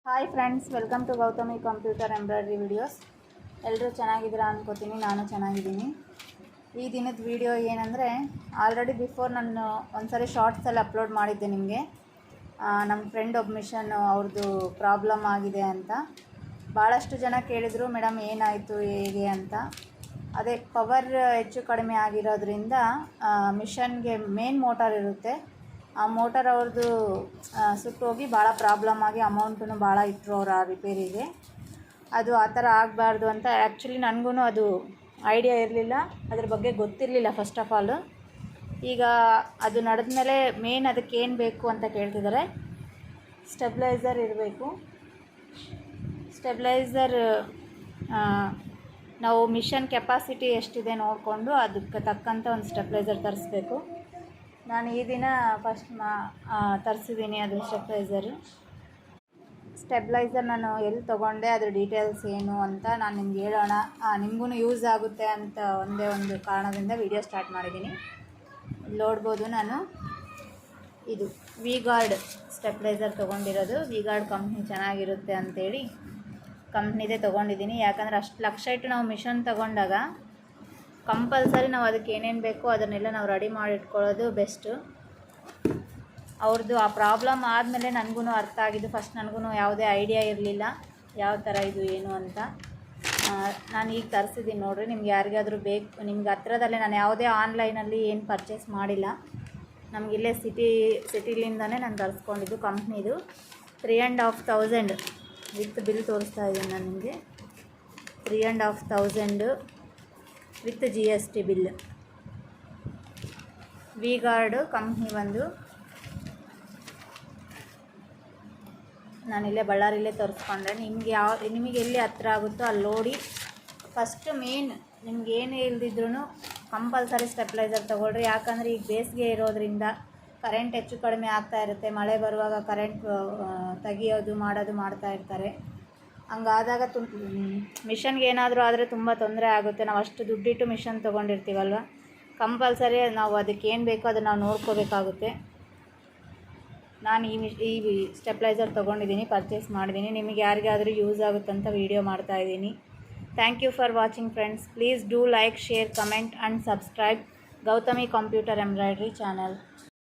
Hi friends, welcome to Gautami computer embroidery videos. ಎಲ್ಲರೂ ಚೆನ್ನಾಗಿದ್ದೀರಾ ಅನ್ಕೋತೀನಿ. ನಾನು ಚೆನ್ನಾಗಿದ್ದೀನಿ. ಈ ದಿನದ ವಿಡಿಯೋ ಏನಂದರೆ, ಆಲ್ರೆಡಿ ಬಿಫೋರ್ ನಾನು ಒಂದ್ಸರಿ ಶಾರ್ಟ್ಸಲ್ಲಿ ಅಪ್ಲೋಡ್ ಮಾಡಿದ್ದೆ ನಿಮಗೆ. ನಮ್ಮ ಫ್ರೆಂಡ್ ಒಬ್ಬ ಮಿಷನ್ ಅವ್ರದ್ದು ಪ್ರಾಬ್ಲಮ್ ಆಗಿದೆ ಅಂತ ಭಾಳಷ್ಟು ಜನ ಕೇಳಿದರು, ಮೇಡಮ್ ಏನಾಯಿತು ಹೇಗೆ ಅಂತ. ಅದೇ ಪವರ್ ಹೆಚ್ಚು ಕಡಿಮೆ ಆಗಿರೋದ್ರಿಂದ ಮಿಷನ್ಗೆ ಮೇನ್ ಮೋಟಾರ್ ಇರುತ್ತೆ, ಆ ಮೋಟಾರ್ ಅವ್ರದ್ದು ಸುಟ್ಟೋಗಿ ಭಾಳ ಪ್ರಾಬ್ಲಮ್ ಆಗಿ ಅಮೌಂಟೂ ಭಾಳ ಇಟ್ಟರು ಅವ್ರು ಆ ರಿಪೇರಿಗೆ. ಅದು ಆ ಥರ ಆಗಬಾರ್ದು ಅಂತ ಆ್ಯಕ್ಚುಲಿ ನನಗೂ ಅದು ಐಡಿಯಾ ಇರಲಿಲ್ಲ, ಅದ್ರ ಬಗ್ಗೆ ಗೊತ್ತಿರಲಿಲ್ಲ ಫಸ್ಟ್ ಆಫ್ ಆಲು. ಈಗ ಅದು ನಡೆದ್ಮೇಲೆ ಮೇನ್ ಅದಕ್ಕೆ ಏನು ಬೇಕು ಅಂತ ಕೇಳ್ತಿದ್ದಾರೆ. ಸ್ಟೆಬ್ಲೈಸರ್ ಇರಬೇಕು. ಸ್ಟೆಬ್ಲೈಸರ್ ನಾವು ಮಿಷನ್ ಕೆಪಾಸಿಟಿ ಎಷ್ಟಿದೆ ನೋಡಿಕೊಂಡು ಅದಕ್ಕೆ ತಕ್ಕಂಥ ಒಂದು ಸ್ಟೆಬ್ಲೈಸರ್ ತರಿಸ್ಬೇಕು. ನಾನು ಈ ದಿನ ಫಸ್ಟ್ ತರಿಸಿದ್ದೀನಿ ಅದು ಸ್ಟೆಬ್ಲೈಸರ್ ನಾನು ಎಲ್ಲಿ ತೊಗೊಂಡೆ, ಅದ್ರ ಡೀಟೇಲ್ಸ್ ಏನು ಅಂತ ನಾನು ನಿಮ್ಗೆ ಹೇಳೋಣ, ನಿಮಗೂ ಯೂಸ್ ಆಗುತ್ತೆ ಅಂತ ಒಂದೇ ಒಂದು ಕಾರಣದಿಂದ ವಿಡಿಯೋ ಸ್ಟಾರ್ಟ್ ಮಾಡಿದ್ದೀನಿ. ನೋಡ್ಬೋದು, ನಾನು ಇದು ವಿ-ಗಾರ್ಡ್ ಸ್ಟೆಬ್ಲೈಸರ್ ತೊಗೊಂಡಿರೋದು. ವಿ-ಗಾರ್ಡ್ ಕಂಪ್ನಿ ಚೆನ್ನಾಗಿರುತ್ತೆ ಅಂಥೇಳಿ ಕಂಪ್ನಿದೇ ತೊಗೊಂಡಿದ್ದೀನಿ. ಯಾಕಂದರೆ ಅಷ್ಟು ಲಕ್ಷ ಇಟ್ಟು ನಾವು ಮಿಷನ್ ತೊಗೊಂಡಾಗ ಕಂಪಲ್ಸರಿ ನಾವು ಅದಕ್ಕೆ ಏನೇನು ಬೇಕೋ ಅದನ್ನೆಲ್ಲ ನಾವು ರೆಡಿ ಮಾಡಿಟ್ಕೊಳ್ಳೋದು ಬೆಸ್ಟು. ಅವ್ರದ್ದು ಆ ಪ್ರಾಬ್ಲಮ್ ಆದಮೇಲೆ ನನಗೂ ಅರ್ಥ ಆಗಿದ್ದು. ಫಸ್ಟ್ ನನಗೂ ಯಾವುದೇ ಐಡಿಯಾ ಇರಲಿಲ್ಲ ಯಾವ ಥರ ಇದು ಏನು ಅಂತ. ನಾನು ಈಗ ತರಿಸಿದ್ದೀನಿ ನೋಡಿರಿ. ನಿಮ್ಗೆ ಯಾರಿಗಾದರೂ ಬೇಕು, ನಿಮ್ಗೆ ಹತ್ರದಲ್ಲೇ, ನಾನು ಯಾವುದೇ ಆನ್ಲೈನಲ್ಲಿ ಏನು ಪರ್ಚೇಸ್ ಮಾಡಿಲ್ಲ, ನಮಗಿಲ್ಲೇ ಸಿಟಿಲಿಂದನೇ ನಾನು ತರಿಸ್ಕೊಂಡಿದ್ದು. ಕಂಪ್ನಿದು 3,500 ವಿತ್ ಬಿಲ್ ತೋರಿಸ್ತಾ ಇದ್ದೀನಿ ನಾನು ನಿಮಗೆ. 3,500 with GST bill. V-Guard company ಬಂದು ನಾನಿಲ್ಲೇ ಬಳ್ಳಾರಿಲೇ ತರಿಸ್ಕೊಂಡೆ. ನಿಮಗೆ ಎಲ್ಲಿ ಹತ್ರ ಆಗುತ್ತೋ ಅಲ್ಲಿ ನೋಡಿ. ಫಸ್ಟು ಮೇನ್ ನಿಮ್ಗೆ ಏನೇ ಇಲ್ದಿದ್ರೂ ಕಂಪಲ್ಸರಿ ಸ್ಟೆಬ್ಲೈಸರ್ ತೊಗೊಳ್ರಿ. ಯಾಕಂದರೆ ಈಗ ಬೇಸಿಗೆ ಇರೋದ್ರಿಂದ ಕರೆಂಟ್ ಹೆಚ್ಚು ಕಡಿಮೆ ಆಗ್ತಾ ಇರುತ್ತೆ. ಮಳೆ ಬರುವಾಗ ಕರೆಂಟ್ ತೆಗಿಯೋದು ಮಾಡೋದು ಮಾಡ್ತಾ ಇರ್ತಾರೆ. ಹಂಗಾದಾಗ ಮಿಷನ್ಗೆ ಏನಾದರೂ ಆದರೆ ತುಂಬ ತೊಂದರೆ ಆಗುತ್ತೆ. ನಾವು ಅಷ್ಟು ದುಡ್ಡಿಟ್ಟು ಮಿಷನ್ ತೊಗೊಂಡಿರ್ತೀವಲ್ವ, ಕಂಪಲ್ಸರಿ ನಾವು ಅದಕ್ಕೆ ಏನು ಬೇಕೋ ಅದನ್ನು ನಾವು ನೋಡ್ಕೋಬೇಕಾಗುತ್ತೆ. ನಾನು ಈ ಸ್ಟೆಬ್ಲೈಸರ್ ತೊಗೊಂಡಿದ್ದೀನಿ, ಪರ್ಚೇಸ್ ಮಾಡಿದ್ದೀನಿ. ನಿಮಗೆ ಯಾರಿಗಾದರೂ ಯೂಸ್ ಆಗುತ್ತಂತ ವೀಡಿಯೋ ಮಾಡ್ತಾಯಿದ್ದೀನಿ. Thank you for watching friends. Please do like, share, comment and subscribe Gautami computer embroidery channel.